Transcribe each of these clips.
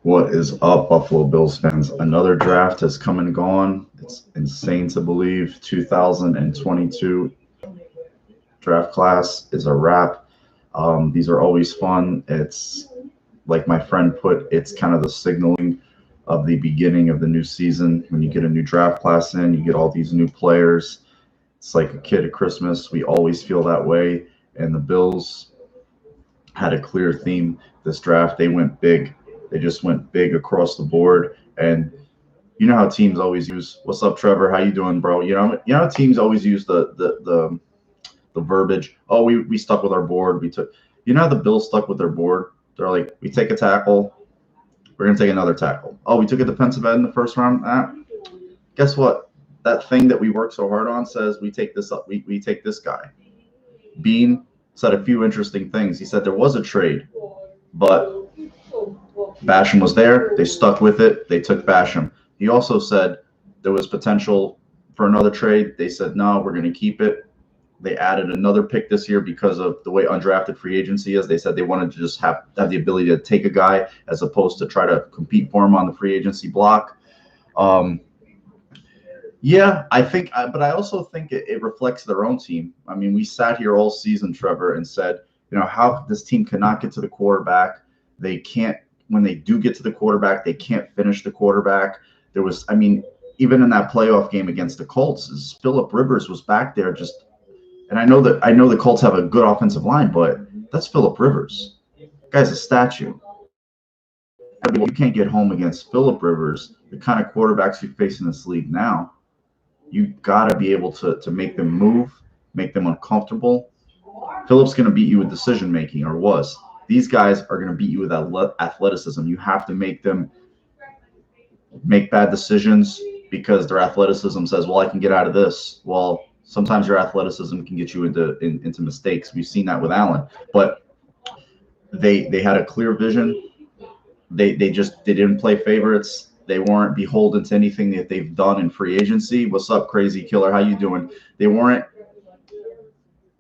What is up, Buffalo Bills fans? Another draft has come and gone. It's insane to believe. 2022 draft class is a wrap. These are always fun. It's like my friend put, it's kind of the signaling of the beginning of the new season. When you get a new draft class in, you get all these new players. It's like a kid at Christmas. We always feel that way. And the Bills had a clear theme this draft. They went big. They just went big across the board. And you know how teams always use "What's up, Trevor? How you doing, bro?" You know how teams always use the verbiage. Oh, we stuck with our board. We took. You know how the Bills stuck with their board. They're like, we take a tackle. We're gonna take another tackle. Oh, we took a defensive end in the first round. Guess what? That thing that we worked so hard on says we take this up. We take this guy. Bean said a few interesting things. He said there was a trade, but Basham was there. They stuck with it. They took Basham. He also said there was potential for another trade. They said, no, we're going to keep it. They added another pick this year because of the way undrafted free agency is. They said they wanted to just have the ability to take a guy as opposed to try to compete for him on the free agency block. Um, yeah, but I also think it reflects their own team. I mean, we sat here all season, Trevor, and said, how this team cannot get to the quarterback. They can't, when they do get to the quarterback, they can't finish the quarterback. I mean, even in that playoff game against the Colts, Philip Rivers was back there just, and I know the Colts have a good offensive line, but that's Philip Rivers. Guy's a statue. You can't get home against Philip Rivers, the kind of quarterbacks you face in this league now. You got to be able to make them move, make them uncomfortable. Phillips going to beat you with decision making, or was. These guys are going to beat you with athleticism. You have to make them make bad decisions because their athleticism says, well, I can get out of this. Well, sometimes your athleticism can get you into mistakes. We've seen that with Allen. But they had a clear vision. They didn't play favorites. They weren't beholden to anything that they've done in free agency. What's up, crazy killer? How you doing? They weren't.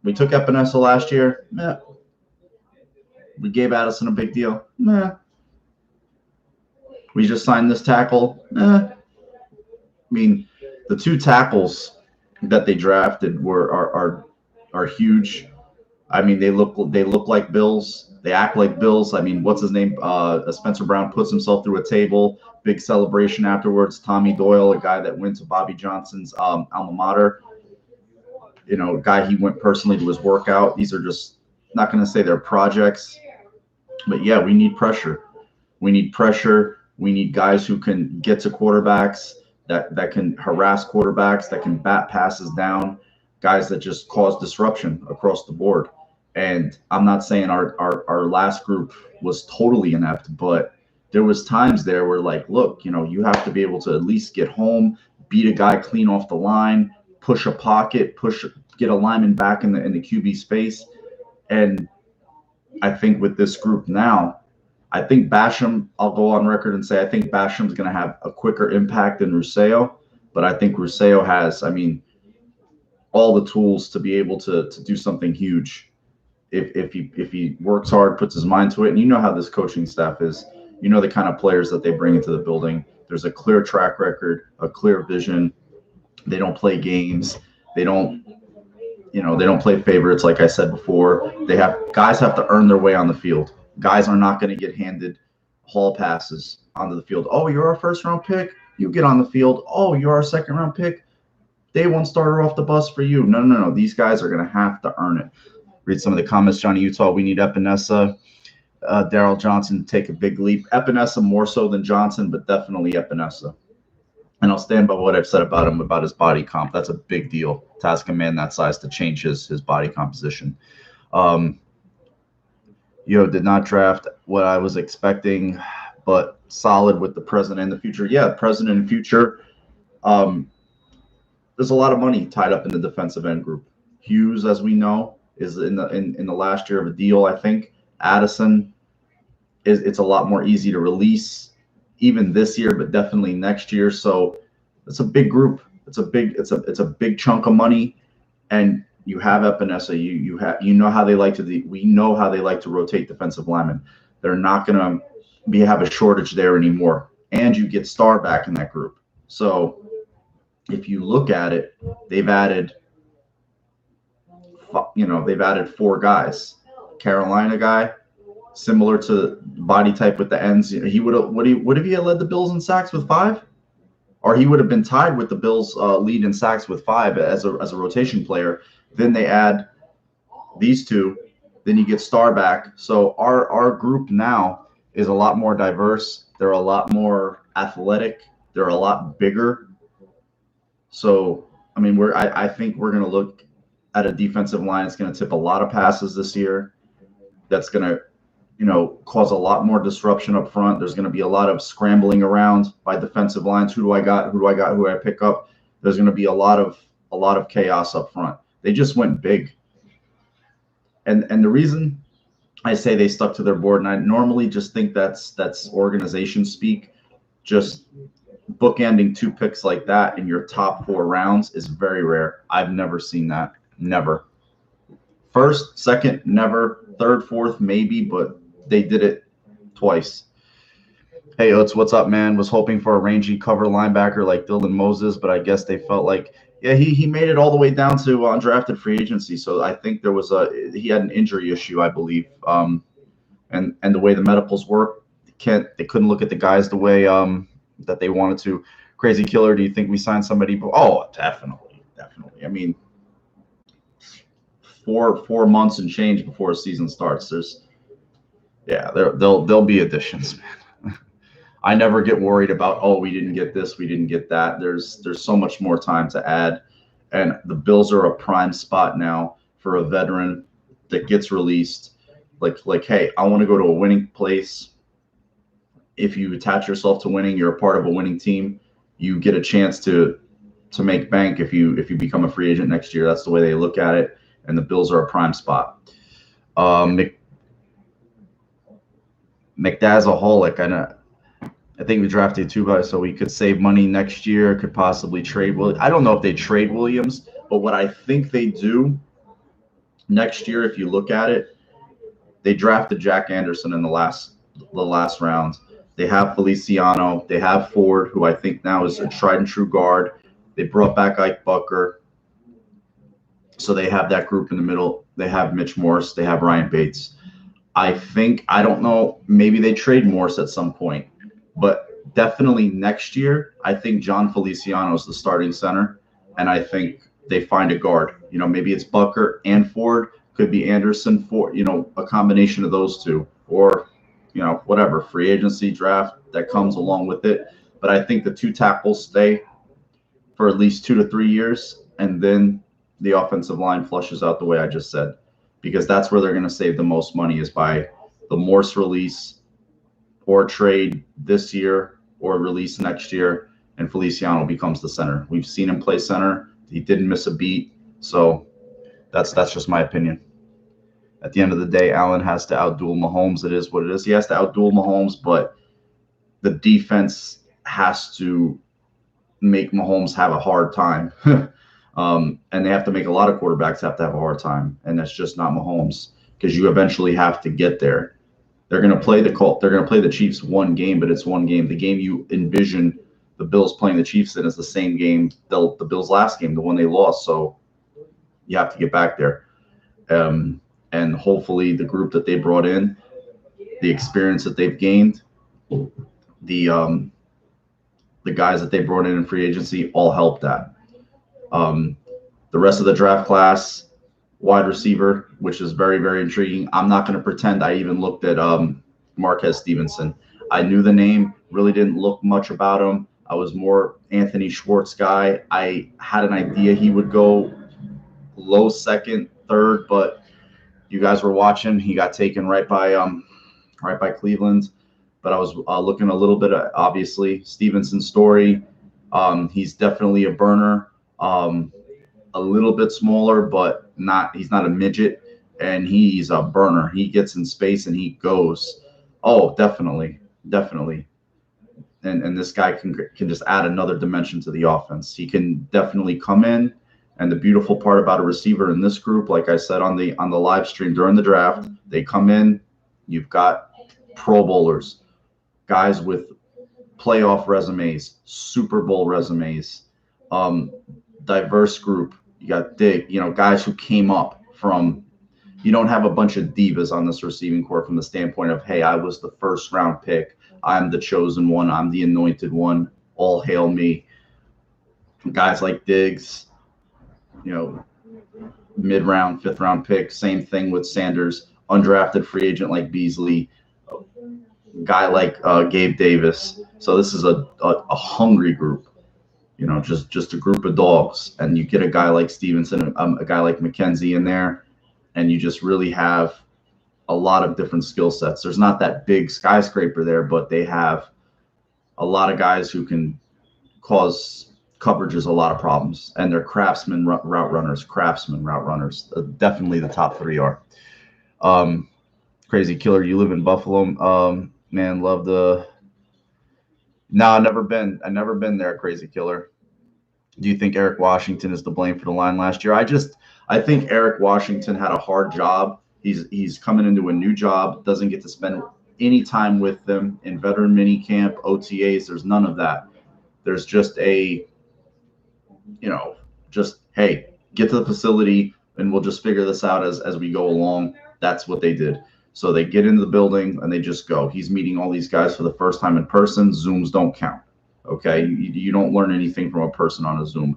We took Epinesa last year. Meh. We gave Addison a big deal. Meh. We just signed this tackle. Meh. I mean, the two tackles that they drafted are huge. I mean, they look like Bills. They act like Bills. I mean, what's his name? Spencer Brown puts himself through a table. Big celebration afterwards. Tommy Doyle, a guy that went to Bobby Johnson's alma mater. A guy he went personally to his workout. These are just not going to say they're projects, but yeah, we need pressure. We need pressure. We need guys who can get to quarterbacks, that can harass quarterbacks, that can bat passes down, guys that just cause disruption across the board. And I'm not saying our last group was totally inept, but there was times there where, like, look, you have to be able to at least get home, beat a guy clean off the line, push a pocket, get a lineman back in the QB space. And I think with this group now, I think Basham, I'll go on record and say I think Basham's going to have a quicker impact than Rousseau, but I think Rousseau has, all the tools to be able to do something huge if he works hard, puts his mind to it. And you know how this coaching staff is. You know the kind of players that they bring into the building. There's a clear track record, a clear vision. They don't play games. They don't play favorites, like I said before. Guys have to earn their way on the field. Guys are not going to get handed hall passes onto the field. Oh, you're our first round pick. You get on the field. Oh, you're our second round pick. Day one starter off the bus for you. No. These guys are going to have to earn it. Read some of the comments. Johnny Utah, we need Epinesa. Daryl Johnson to take a big leap. Epinesa more so than Johnson, but definitely Epinesa. And I'll stand by what I've said about him, about his body comp. That's a big deal to ask a man that size to change his body composition. Did not draft what I was expecting, but solid with the present and the future. Yeah, present and future. There's a lot of money tied up in the defensive end group. Hughes, as we know, is in the last year of a deal, I think. Addison, it's a lot more easy to release, even this year, but definitely next year. So it's a big group. It's a big chunk of money, and you have Epinesa. We know how they like to rotate defensive linemen. They're not gonna we have a shortage there anymore. And you get Star back in that group. So if you look at it, they've added, they've added 4 guys. Carolina guy, similar to body type with the ends. He would have he led the Bills in sacks with 5, or he would have been tied with the Bills lead in sacks with 5 as a rotation player. Then they add these 2. Then you get Star back. So our group now is a lot more diverse. They're a lot more athletic. They're a lot bigger. So I mean, I think we're going to look at a defensive line. It's going to tip a lot of passes this year. That's going to, cause a lot more disruption up front. There's going to be a lot of scrambling around by defensive lines. Who do I got? Who do I got? Who do I pick up? There's going to be a lot of chaos up front. They just went big. And the reason I say they stuck to their board, and I normally just think that's organization speak, just bookending 2 picks like that in your top 4 rounds is very rare. I've never seen that. Never. First, second, never. Third, fourth, maybe, but they did it twice. Hey, Utz, what's up, man? Was hoping for a rangy cover linebacker like Dylan Moses, but I guess they felt like, yeah, he made it all the way down to undrafted free agency. So I think he had an injury issue, I believe. And the way the medicals work, they couldn't look at the guys the way that they wanted to. Crazy Killer, do you think we signed somebody? Oh, definitely. I mean, 4 months and change before a season starts. There'll be additions, man. I never get worried about, oh, we didn't get this, we didn't get that. There's so much more time to add, and the Bills are a prime spot now for a veteran that gets released. Like, hey, I want to go to a winning place. If you attach yourself to winning, you're a part of a winning team. You get a chance to make bank if you become a free agent next year. That's the way they look at it, and the Bills are a prime spot. McDazaholic, I think we drafted 2 guys so we could save money next year, could possibly trade Williams. I don't know if they trade Williams, but what I think they do next year, if you look at it, they drafted Jack Anderson in the last round. They have Feliciano. They have Ford, who I think now is a tried and true guard. They brought back Ike Bucker. So they have that group in the middle. They have Mitch Morse. They have Ryan Bates. I don't know, maybe they trade Morse at some point, but definitely next year, I think John Feliciano is the starting center, and I think they find a guard. Maybe it's Bucker and Ford, could be Anderson, Ford, a combination of those 2, or, whatever, free agency draft that comes along with it. But I think the 2 tackles stay for at least 2 to 3 years, and then the offensive line flushes out the way I just said, because that's where they're going to save the most money, is by the Morse release or trade this year or release next year, and Feliciano becomes the center. We've seen him play center. He didn't miss a beat. So that's just my opinion. At the end of the day, Allen has to outduel Mahomes. It is what it is. He has to outduel Mahomes, but the defense has to make Mahomes have a hard time. And they have to make a lot of quarterbacks have to have a hard time, and that's just not Mahomes, because you eventually have to get there. They're going to play they're going to play the Chiefs 1 game, but it's 1 game. The game you envision the Bills playing the Chiefs in is the same game, the Bills' last game, the one they lost. So you have to get back there. And hopefully the group that they brought in, the experience that they've gained, the guys that they brought in free agency all help that. The rest of the draft class, wide receiver, which is very, very intriguing. I'm not going to pretend I even looked at Marquez Stevenson. I knew the name, really didn't look much about him. I was more Anthony Schwartz guy. I had an idea he would go low second, third, but you guys were watching. He got taken right by Cleveland. But I was looking a little bit at, obviously, Stevenson's story. He's definitely a burner. A little bit smaller, but he's not a midget, and he's a burner. He gets in space and he goes. Oh, definitely. And this guy can just add another dimension to the offense. He can definitely come in. And the beautiful part about a receiver in this group, like I said on the live stream during the draft, they come in, you've got Pro Bowlers, guys with playoff resumes, Super Bowl resumes, diverse group. You got guys who came up from. You don't have a bunch of divas on this receiving corps from the standpoint of, hey, I was the first round pick. I'm the chosen one. I'm the anointed one. All hail me. Guys like Diggs, mid-round, fifth-round pick. Same thing with Sanders. Undrafted free agent like Beasley. Guy like Gabe Davis. So this is a hungry group. Just a group of dogs. And you get a guy like Stevenson, a guy like McKenzie in there, and you just really have a lot of different skill sets. There's not that big skyscraper there, but they have a lot of guys who can cause coverages a lot of problems, and they're craftsman route runners. Definitely the top three are. Crazy Killer, you live in Buffalo. Man, love the. No, I've never been there, Crazy Killer. Do you think Eric Washington is to blame for the line last year? I think Eric Washington had a hard job. He's coming into a new job, doesn't get to spend any time with them in veteran mini camp, OTAs. There's none of that. There's just hey, get to the facility and we'll just figure this out as we go along. That's what they did. So they get into the building and they just go. He's meeting all these guys for the first time in person. Zooms don't count. Okay. You don't learn anything from a person on a Zoom.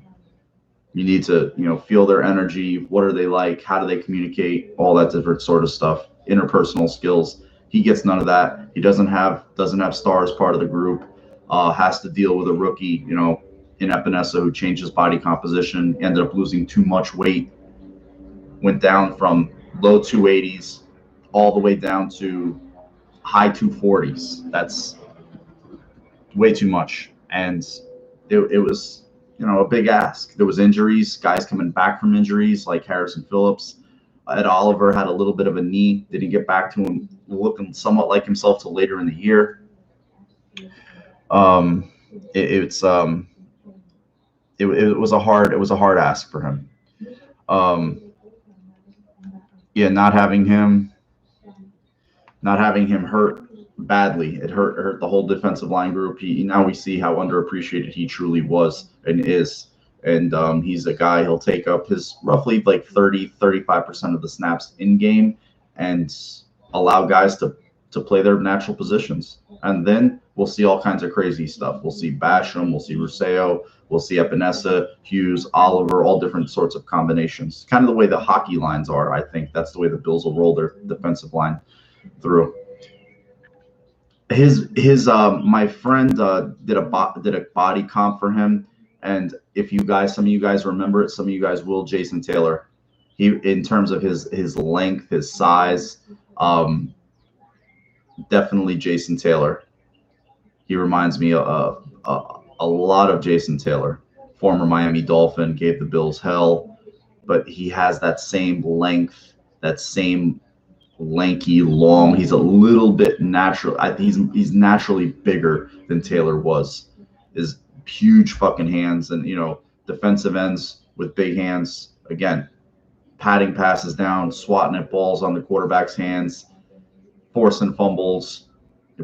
You need to, feel their energy. What are they like? How do they communicate? All that different sort of stuff. Interpersonal skills. He gets none of that. He doesn't have stars part of the group. Has to deal with a rookie, in Epinesa who changed his body composition, ended up losing too much weight, went down from low 280s all the way down to high 240s. That's way too much. And it was, a big ask. There was injuries, guys coming back from injuries like Harrison Phillips. Ed Oliver had a little bit of a knee, didn't get back to him looking somewhat like himself till later in the year. It was a hard ask for him. Not having him hurt badly. It hurt the whole defensive line group. Now we see how underappreciated he truly was and is. And he's a guy, he'll take up his roughly like 35% of the snaps in game and allow guys to play their natural positions. And then we'll see all kinds of crazy stuff. We'll see Basham, we'll see Rousseau, we'll see Epinesa, Hughes, Oliver, all different sorts of combinations. Kind of the way the hockey lines are. I think that's the way the Bills will roll their defensive line through. My friend did a body comp for him, and some of you guys remember it, some of you guys will. Jason Taylor, in terms of his length, his size, definitely Jason Taylor. He reminds me of a lot of Jason Taylor, former Miami Dolphin, gave the Bills hell, but he has that same length, that same lanky, long. He's a little bit natural. He's naturally bigger than Taylor was. His huge fucking hands, and defensive ends with big hands. Again, patting passes down, swatting at balls on the quarterback's hands, forcing fumbles,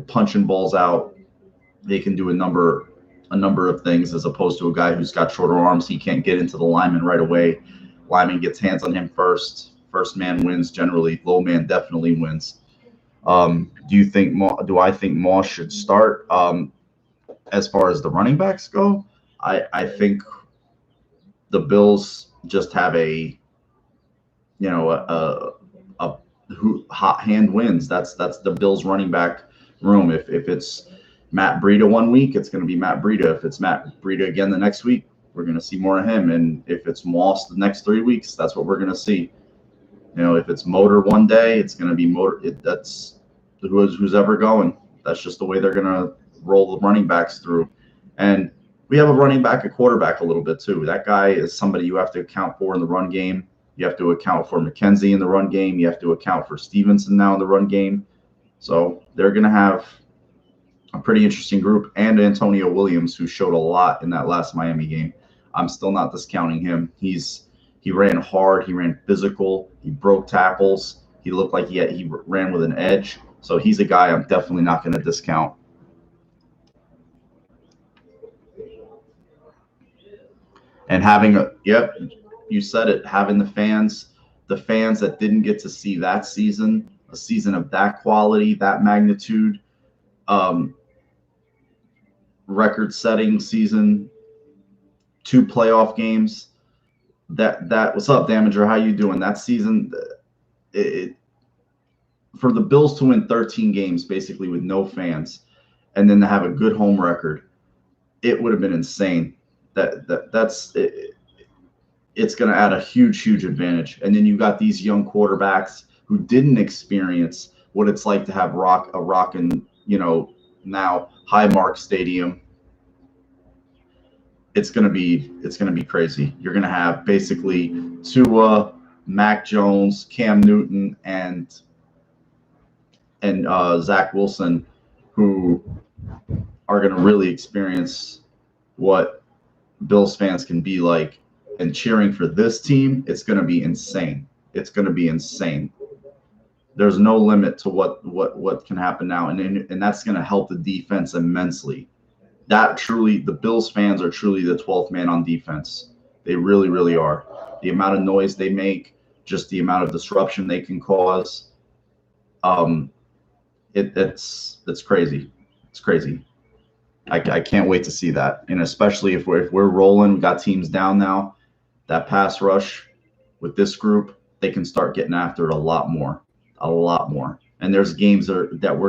punching balls out. They can do a number of things, as opposed to a guy who's got shorter arms. He can't get into the lineman right away. Lineman gets hands on him first. First man wins generally. Low man definitely wins. Do I think Moss should start? As far as the running backs go, I think the Bills just have a hot hand wins. That's the Bills running back room. If it's Matt Breida one week, it's going to be Matt Breida. If it's Matt Breida again the next week, we're going to see more of him. And if it's Moss the next 3 weeks, that's what we're going to see. If it's Motor one day, it's going to be Motor. That's who's ever going. That's just the way they're going to roll the running backs through. And we have a running back, a quarterback a little bit too. That guy is somebody you have to account for in the run game. You have to account for McKenzie in the run game. You have to account for Stevenson now in the run game. So they're going to have a pretty interesting group. And Antonio Williams, who showed a lot in that last Miami game. I'm still not discounting him. He ran hard. He ran physical. He broke tackles. He looked like he ran with an edge. So he's a guy I'm definitely not going to discount. And having a, yep, you said it, having the fans that didn't get to see that season, a season of that quality, that magnitude, um, record-setting season, 2 playoff games. That what's up, Damager? How you doing? That season, it, for the Bills to win 13 games basically with no fans, and then to have a good home record, it would have been insane. That's it, it's going to add a huge advantage. And then you got these young quarterbacks who didn't experience what it's like to have a rockin', now Highmark Stadium. It's gonna be crazy. You're gonna have basically Tua, Mac Jones, Cam Newton, and Zach Wilson, who are gonna really experience what Bills fans can be like. And cheering for this team, it's gonna be insane. It's gonna be insane. There's no limit to what can happen now, and that's gonna help the defense immensely. The Bills fans are truly the 12th man on defense. They really are. The amount of noise they make, just the amount of disruption they can cause, it's crazy. It's crazy. I can't wait to see that, and especially if we're rolling, we got teams down now. That pass rush with this group, they can start getting after it a lot more, and there's games that we're